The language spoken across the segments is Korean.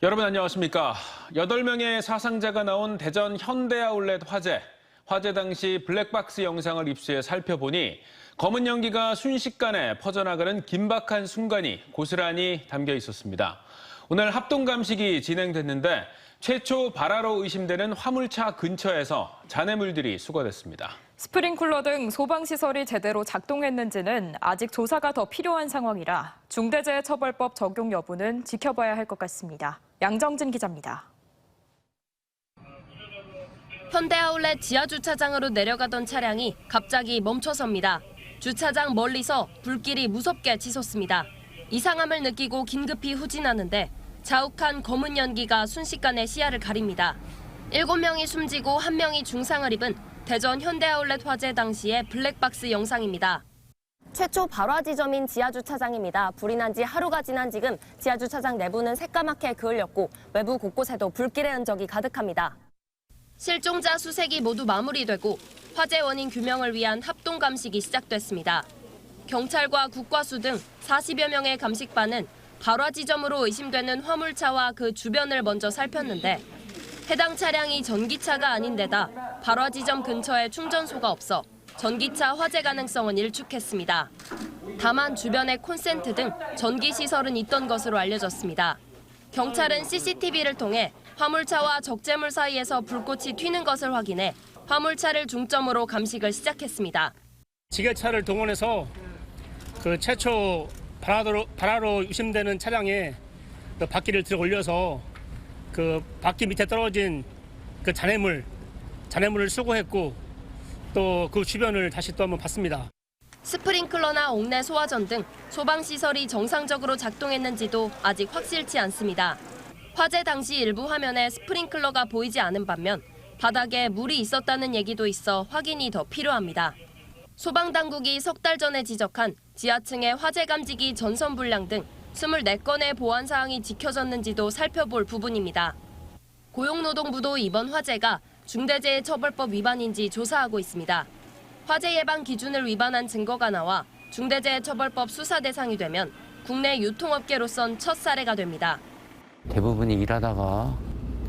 여러분 안녕하십니까. 8명의 사상자가 나온 대전 현대아울렛 화재. 화재 당시 블랙박스 영상을 입수해 살펴보니 검은 연기가 순식간에 퍼져나가는 긴박한 순간이 고스란히 담겨 있었습니다. 오늘 합동감식이 진행됐는데 최초 발화로 의심되는 화물차 근처에서 잔해물들이 수거됐습니다. 스프링클러 등 소방시설이 제대로 작동했는지는 아직 조사가 더 필요한 상황이라 중대재해처벌법 적용 여부는 지켜봐야 할 것 같습니다. 양정진 기자입니다. 현대아울렛 지하주차장으로 내려가던 차량이 갑자기 멈춰섭니다. 주차장 멀리서 불길이 무섭게 치솟습니다. 이상함을 느끼고 긴급히 후진하는데 자욱한 검은 연기가 순식간에 시야를 가립니다. 7명이 숨지고 1명이 중상을 입은 대전 현대아울렛 화재 당시의 블랙박스 영상입니다. 최초 발화 지점인 지하주차장입니다. 불이 난 지 하루가 지난 지금 지하주차장 내부는 새까맣게 그을렸고 외부 곳곳에도 불길의 흔적이 가득합니다. 실종자 수색이 모두 마무리되고 화재 원인 규명을 위한 합동감식이 시작됐습니다. 경찰과 국과수 등 40여 명의 감식반은 발화 지점으로 의심되는 화물차와 그 주변을 먼저 살폈는데 해당 차량이 전기차가 아닌 데다 발화 지점 근처에 충전소가 없어 전기차 화재 가능성은 일축했습니다. 다만 주변에 콘센트 등 전기 시설은 있던 것으로 알려졌습니다. 경찰은 CCTV를 통해 화물차와 적재물 사이에서 불꽃이 튀는 것을 확인해 화물차를 중점으로 감식을 시작했습니다. 지게차를 동원해서 그 최초 발화로 의심되는 차량에 그 바퀴를 들어 올려서 그 바퀴 밑에 떨어진 그 잔해물을 수거했고 또 그 주변을 다시 또 한번 봤습니다. 스프링클러나 옥내 소화전 등 소방시설이 정상적으로 작동했는지도 아직 확실치 않습니다. 화재 당시 일부 화면에 스프링클러가 보이지 않은 반면 바닥에 물이 있었다는 얘기도 있어 확인이 더 필요합니다. 소방당국이 석 달 전에 지적한 지하층의 화재 감지기 전선 불량 등 24건의 보안 사항이 지켜졌는지도 살펴볼 부분입니다. 고용노동부도 이번 화재가 중대재해처벌법 위반인지 조사하고 있습니다. 화재 예방 기준을 위반한 증거가 나와 중대재해처벌법 수사 대상이 되면 국내 유통업계로선 첫 사례가 됩니다. 대부분이 일하다가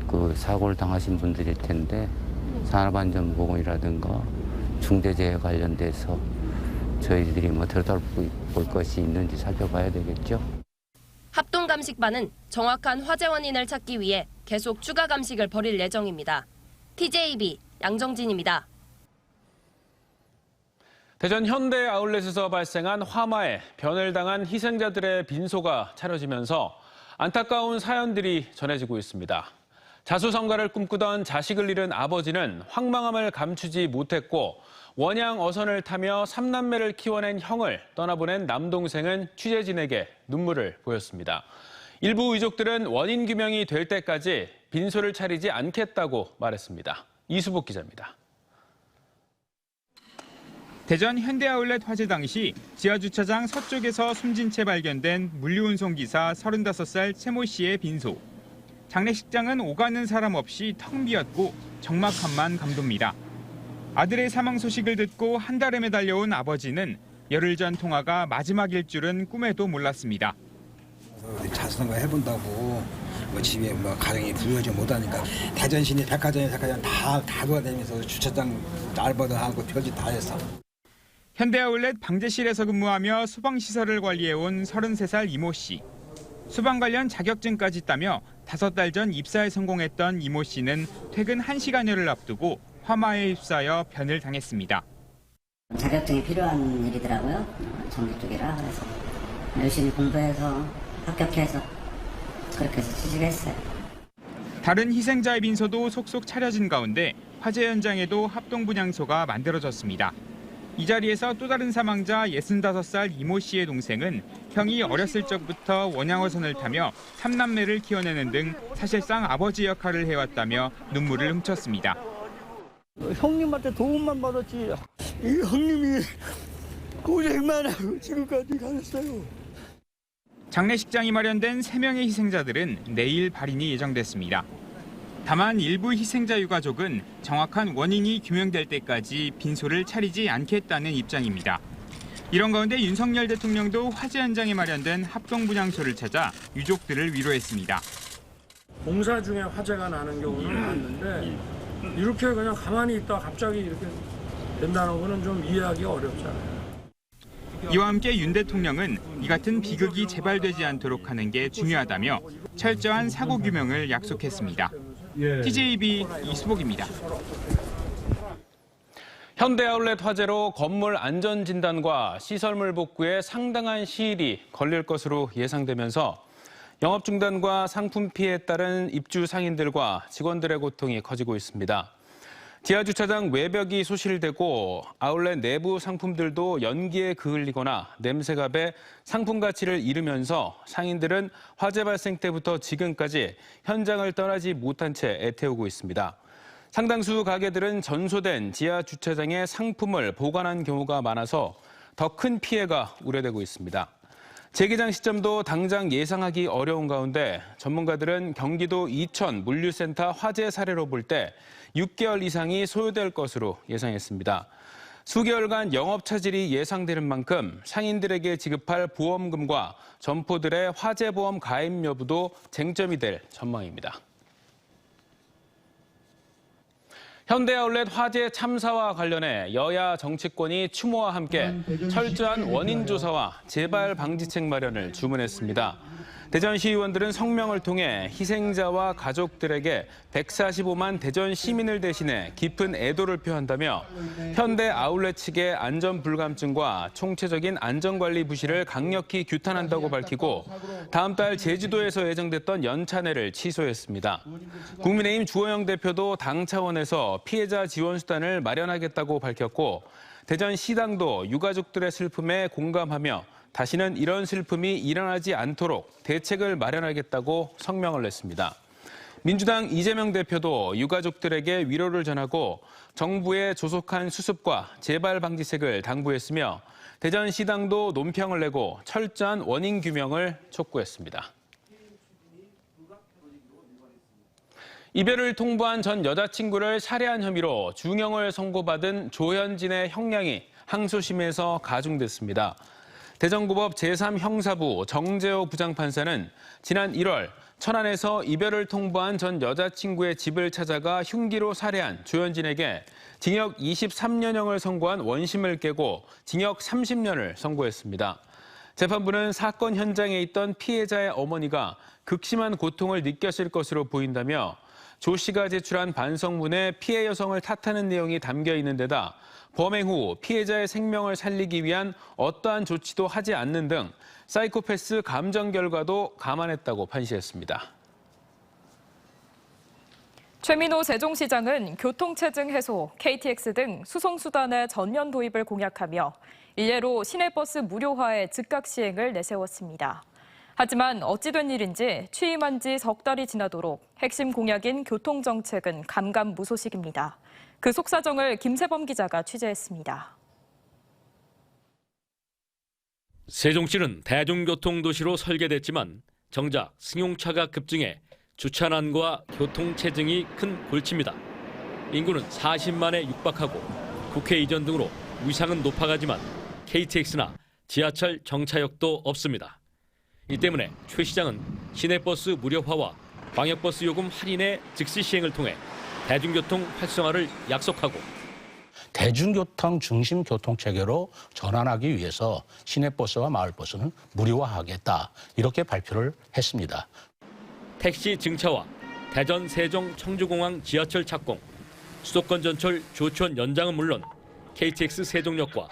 그 사고를 당하신 분들일 텐데 산업안전보건이라든가 중대재해 관련돼서 저희들이 들여다볼 것이 있는지 살펴봐야 되겠죠. 합동감식반은 정확한 화재 원인을 찾기 위해 계속 추가 감식을 벌일 예정입니다. TJB 양정진입니다. 대전 현대아울렛에서 발생한 화마에 변을 당한 희생자들의 빈소가 차려지면서 안타까운 사연들이 전해지고 있습니다. 자수성가를 꿈꾸던 자식을 잃은 아버지는 황망함을 감추지 못했고 원양 어선을 타며 3남매를 키워낸 형을 떠나보낸 남동생은 취재진에게 눈물을 보였습니다. 일부 유족들은 원인 규명이 될 때까지 빈소를 차리지 않겠다고 말했습니다. 이수복 기자입니다. 대전 현대아울렛 화재 당시 지하주차장 서쪽에서 숨진 채 발견된 물류운송기사 35살 최모 씨의 빈소. 장례식장은 오가는 사람 없이 텅 비었고 적막함만 감돕니다. 아들의 사망 소식을 듣고 한 달에 매달려온 아버지는 열흘 전 통화가 마지막일 줄은 꿈에도 몰랐습니다. 자수성가 해본다고 집에 가정이 부유하지 못하니까 대전 시내 백화점에 다 돌아다니면서 주차장 알바도 하고 별짓 다 했어. 현대아울렛 방제실에서 근무하며 소방시설을 관리해온 33살 이모 씨. 소방 관련 자격증까지 따며 5달 전 입사에 성공했던 이모 씨는 퇴근 1시간여를 앞두고 화마에 휩싸여 변을 당했습니다. 자격증이 필요한 일이더라고요. 전기 쪽이라. 그래서 열심히 공부해서 합격해서 그렇게 해서 취직했어요. 다른 희생자의 빈소도 속속 차려진 가운데 화재 현장에도 합동분향소가 만들어졌습니다. 이 자리에서 또 다른 사망자 65살 이모 씨의 동생은 형이 어렸을 적부터 원양어선을 타며 3남매를 키워내는 등 사실상 아버지 역할을 해왔다며 눈물을 훔쳤습니다. 형님한테 도움만 받았지 이 형님이 고생만 하고 지금까지 가셨어요. 장례식장이 마련된 3명의 희생자들은 내일 발인이 예정됐습니다. 다만 일부 희생자 유가족은 정확한 원인이 규명될 때까지 빈소를 차리지 않겠다는 입장입니다. 이런 가운데 윤석열 대통령도 화재 현장에 마련된 합동분향소를 찾아 유족들을 위로했습니다. 공사 중에 화재가 나는 경우는 많은데 이렇게 그냥 가만히 있다 갑자기 이렇게 된다는 거는 좀 이해하기 어렵잖아요. 이와 함께 윤 대통령은 이 같은 비극이 재발되지 않도록 하는 게 중요하다며 철저한 사고 규명을 약속했습니다. TJB 이수복입니다. 현대아울렛 화재로 건물 안전진단과 시설물 복구에 상당한 시일이 걸릴 것으로 예상되면서 영업 중단과 상품 피해에 따른 입주 상인들과 직원들의 고통이 커지고 있습니다. 지하주차장 외벽이 소실되고 아울렛 내부 상품들도 연기에 그을리거나 냄새가 배 상품 가치를 잃으면서 상인들은 화재 발생 때부터 지금까지 현장을 떠나지 못한 채 애태우고 있습니다. 상당수 가게들은 전소된 지하주차장에 상품을 보관한 경우가 많아서 더 큰 피해가 우려되고 있습니다. 재개장 시점도 당장 예상하기 어려운 가운데 전문가들은 경기도 이천 물류센터 화재 사례로 볼 때 6개월 이상이 소요될 것으로 예상했습니다. 수개월간 영업 차질이 예상되는 만큼 상인들에게 지급할 보험금과 점포들의 화재보험 가입 여부도 쟁점이 될 전망입니다. 현대아울렛 화재 참사와 관련해 여야 정치권이 추모와 함께 철저한 원인 조사와 재발 방지책 마련을 주문했습니다. 대전시 의원들은 성명을 통해 희생자와 가족들에게 145만 대전 시민을 대신해 깊은 애도를 표한다며 현대아울렛 측의 안전 불감증과 총체적인 안전관리 부실을 강력히 규탄한다고 밝히고 다음 달 제주도에서 예정됐던 연찬회를 취소했습니다. 국민의힘 주호영 대표도 당 차원에서 피해자 지원 수단을 마련하겠다고 밝혔고 대전시당도 유가족들의 슬픔에 공감하며 다시는 이런 슬픔이 일어나지 않도록 대책을 마련하겠다고 성명을 냈습니다. 민주당 이재명 대표도 유가족들에게 위로를 전하고 정부의 조속한 수습과 재발 방지책을 당부했으며 대전시당도 논평을 내고 철저한 원인 규명을 촉구했습니다. 이별을 통보한 전 여자친구를 살해한 혐의로 중형을 선고받은 조현진의 형량이 항소심에서 가중됐습니다. 대전고법 제3형사부 정재호 부장판사는 지난 1월 천안에서 이별을 통보한 전 여자친구의 집을 찾아가 흉기로 살해한 조현진에게 징역 23년형을 선고한 원심을 깨고 징역 30년을 선고했습니다. 재판부는 사건 현장에 있던 피해자의 어머니가 극심한 고통을 느꼈을 것으로 보인다며 조 씨가 제출한 반성문에 피해 여성을 탓하는 내용이 담겨 있는 데다 범행 후 피해자의 생명을 살리기 위한 어떠한 조치도 하지 않는 등 사이코패스 감정 결과도 감안했다고 판시했습니다. 최민호 세종시장은 교통체증 해소, KTX 등 수송수단의 전면 도입을 공약하며 일례로 시내버스 무료화의 즉각 시행을 내세웠습니다. 하지만 어찌된 일인지 취임한 지 석 달이 지나도록 핵심 공약인 교통정책은 감감무소식입니다. 그 속사정을 김세범 기자가 취재했습니다. 세종시는 대중교통도시로 설계됐지만 정작 승용차가 급증해 주차난과 교통체증이 큰 골치입니다. 인구는 40만에 육박하고 국회 이전 등으로 위상은 높아가지만 KTX나 지하철 정차역도 없습니다. 이 때문에 최 시장은 시내버스 무료화와 광역버스 요금 할인의 즉시 시행을 통해 대중교통 활성화를 약속하고 대중교통 중심 교통체계로 전환하기 위해서 시내버스와 마을버스는 무료화하겠다 이렇게 발표를 했습니다. 택시 증차와 대전, 세종, 청주공항 지하철 착공, 수도권 전철 조천 연장은 물론 KTX 세종역과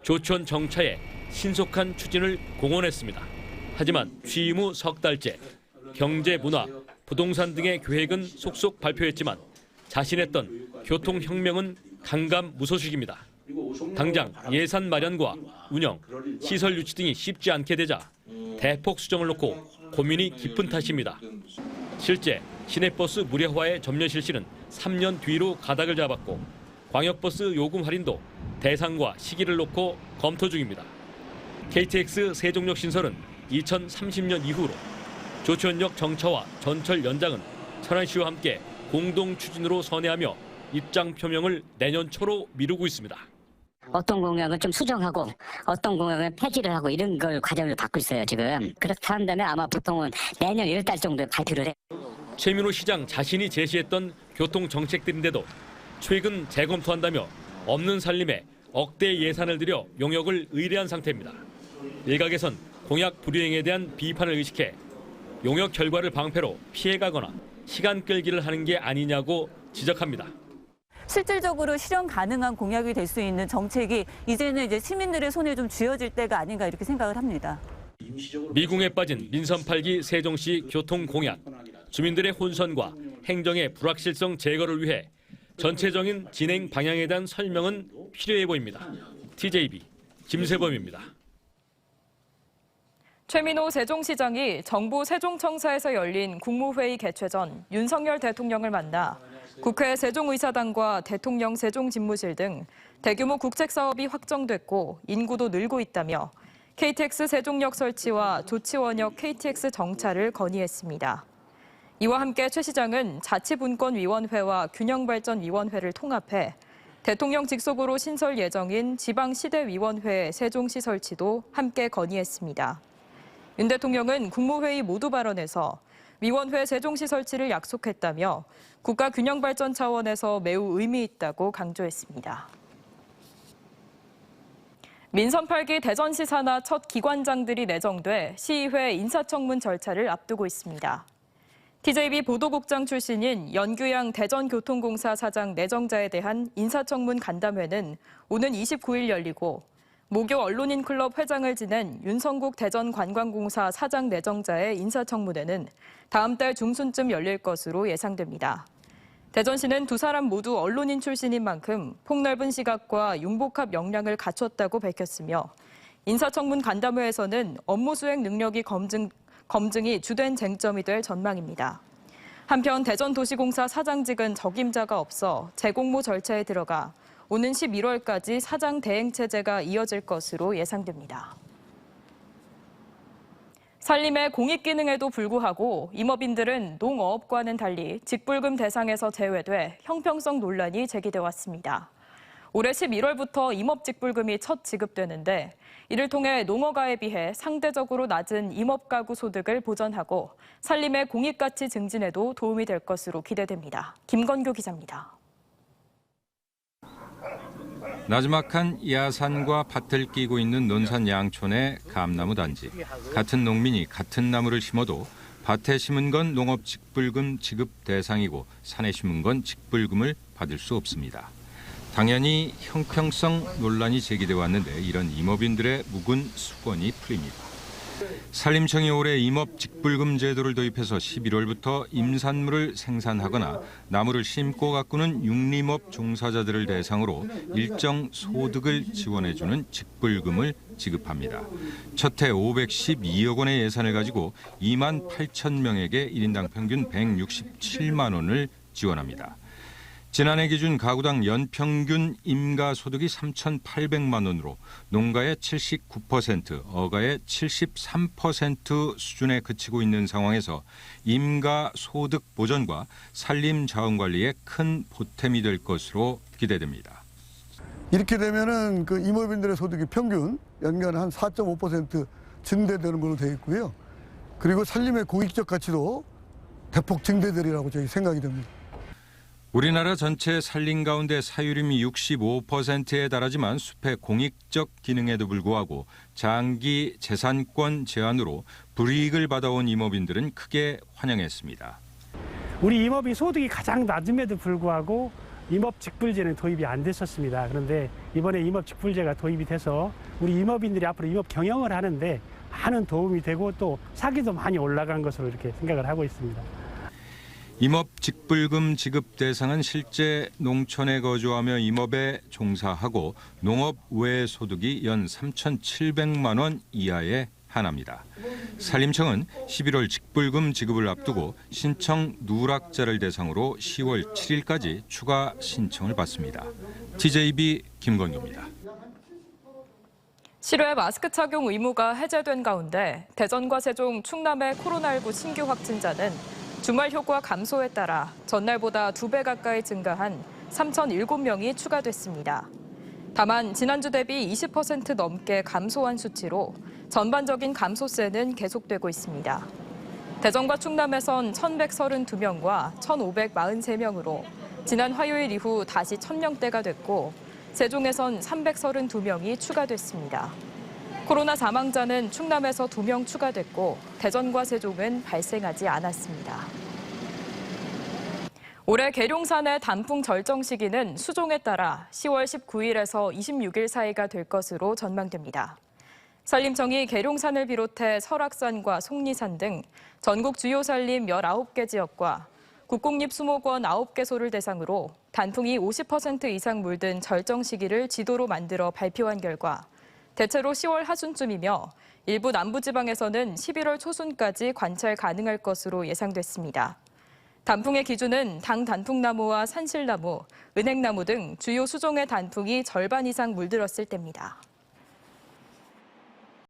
조천 정차의 신속한 추진을 공언했습니다. 하지만 취임 후 석 달째 경제, 문화, 부동산 등의 계획은 속속 발표했지만 자신했던 교통혁명은 강감무소식입니다. 당장 예산 마련과 운영, 시설 유치 등이 쉽지 않게 되자 대폭 수정을 놓고 고민이 깊은 탓입니다. 실제 시내버스 무료화의 전면 실시는 3년 뒤로 가닥을 잡았고 광역버스 요금 할인도 대상과 시기를 놓고 검토 중입니다. KTX 세종역 신설은 2030년 이후로 조천역 정차와 전철 연장은 천안시와 함께 공동 추진으로 선회하며 입장 표명을 내년 초로 미루고 있습니다. 어떤 공약은 좀 수정하고 어떤 공약은 폐지를 하고 이런 걸 과정을 받고 있어요 지금. 그렇게 한다면 아마 보통은 내년 1월 달 정도에 발표를 해요. 최민호 시장 자신이 제시했던 교통 정책들인데도 최근 재검토한다며 없는 살림에 억대 예산을 들여 용역을 의뢰한 상태입니다. 일각에선 공약 불이행에 대한 비판을 의식해 용역 결과를 방패로 피해가거나 시간 끌기를 하는 게 아니냐고 지적합니다. 실질적으로 실현 가능한 공약이 될 수 있는 정책이 이제는 이제 시민들의 손에 좀 쥐어질 때가 아닌가 이렇게 생각을 합니다. 미궁에 빠진 민선 8기 세종시 교통 공약, 주민들의 혼선과 행정의 불확실성 제거를 위해 전체적인 진행 방향에 대한 설명은 필요해 보입니다. TJB 김세범입니다. 최민호 세종시장이 정부 세종청사에서 열린 국무회의 개최 전 윤석열 대통령을 만나 국회 세종의사당과 대통령 세종집무실 등 대규모 국책사업이 확정됐고 인구도 늘고 있다며 KTX 세종역 설치와 조치원역 KTX 정차를 건의했습니다. 이와 함께 최 시장은 자치분권위원회와 균형발전위원회를 통합해 대통령 직속으로 신설 예정인 지방시대위원회 세종시 설치도 함께 건의했습니다. 윤 대통령은 국무회의 모두 발언에서 위원회 세종시 설치를 약속했다며 국가 균형 발전 차원에서 매우 의미 있다고 강조했습니다. 민선 8기 대전시 산하 첫 기관장들이 내정돼 시의회 인사청문 절차를 앞두고 있습니다. TJB 보도국장 출신인 연규양 대전교통공사 사장 내정자에 대한 인사청문 간담회는 오는 29일 열리고 모교 언론인클럽 회장을 지낸 윤성국 대전관광공사 사장 내정자의 인사청문회는 다음 달 중순쯤 열릴 것으로 예상됩니다. 대전시는 두 사람 모두 언론인 출신인 만큼 폭넓은 시각과 융복합 역량을 갖췄다고 밝혔으며 인사청문 간담회에서는 업무 수행 능력이 검증이 주된 쟁점이 될 전망입니다. 한편 대전도시공사 사장직은 적임자가 없어 재공모 절차에 들어가 오는 11월까지 사장 대행 체제가 이어질 것으로 예상됩니다. 산림의 공익 기능에도 불구하고 임업인들은 농어업과는 달리 직불금 대상에서 제외돼 형평성 논란이 제기돼 왔습니다. 올해 11월부터 임업직불금이 첫 지급되는데 이를 통해 농어가에 비해 상대적으로 낮은 임업가구 소득을 보전하고 산림의 공익가치 증진에도 도움이 될 것으로 기대됩니다. 김건교 기자입니다. 나지막한 야산과 밭을 끼고 있는 논산 양촌의 감나무 단지. 같은 농민이 같은 나무를 심어도 밭에 심은 건 농업 직불금 지급 대상이고 산에 심은 건 직불금을 받을 수 없습니다. 당연히 형평성 논란이 제기돼 왔는데 이런 임업인들의 묵은 수건이 풀립니다. 산림청이 올해 임업 직불금 제도를 도입해서 11월부터 임산물을 생산하거나 나무를 심고 가꾸는 육림업 종사자들을 대상으로 일정 소득을 지원해주는 직불금을 지급합니다. 첫 해 512억 원의 예산을 가지고 2만 8천 명에게 1인당 평균 167만 원을 지원합니다. 지난해 기준 가구당 연평균 임가 소득이 3,800만 원으로 농가의 79%, 어가의 73% 수준에 그치고 있는 상황에서 임가 소득 보전과 산림 자원 관리에 큰 보탬이 될 것으로 기대됩니다. 이렇게 되면은 그 임업인들의 소득이 평균 연간 한 4.5% 증대되는 걸로 되어 있고요. 그리고 산림의 공익적 가치도 대폭 증대되리라고 저희 생각이 됩니다. 우리나라 전체 산림 가운데 사유림이 65%에 달하지만 숲의 공익적 기능에도 불구하고 장기 재산권 제한으로 불이익을 받아온 임업인들은 크게 환영했습니다. 우리 임업인 소득이 가장 낮음에도 불구하고 임업직불제는 도입이 안 됐었습니다. 그런데 이번에 임업직불제가 도입이 돼서 우리 임업인들이 앞으로 임업 경영을 하는데 많은 도움이 되고 또 사기도 많이 올라간 것으로 이렇게 생각을 하고 있습니다. 임업 직불금 지급 대상은 실제 농촌에 거주하며 임업에 종사하고 농업 외 소득이 연 3,700만 원 이하에 한합니다. 산림청은 11월 직불금 지급을 앞두고 신청 누락자를 대상으로 10월 7일까지 추가 신청을 받습니다. TJB 김건규입니다. 실외 마스크 착용 의무가 해제된 가운데 대전과 세종, 충남의 코로나19 신규 확진자는 주말 휴가 감소에 따라 전날보다 2배 가까이 증가한 3,007명이 추가됐습니다. 다만 지난주 대비 20% 넘게 감소한 수치로 전반적인 감소세는 계속되고 있습니다. 대전과 충남에선 1,132명과 1,543명으로 지난 화요일 이후 다시 1,000명대가 됐고 세종에선 332명이 추가됐습니다. 코로나 사망자는 충남에서 2명 추가됐고 대전과 세종은 발생하지 않았습니다. 올해 계룡산의 단풍 절정 시기는 수종에 따라 10월 19일에서 26일 사이가 될 것으로 전망됩니다. 산림청이 계룡산을 비롯해 설악산과 속리산 등 전국 주요 산림 19개 지역과 국공립수목원 9개소를 대상으로 단풍이 50% 이상 물든 절정 시기를 지도로 만들어 발표한 결과 대체로 10월 하순쯤이며 일부 남부지방에서는 11월 초순까지 관찰 가능할 것으로 예상됐습니다. 단풍의 기준은 당단풍나무와 산실나무, 은행나무 등 주요 수종의 단풍이 절반 이상 물들었을 때입니다.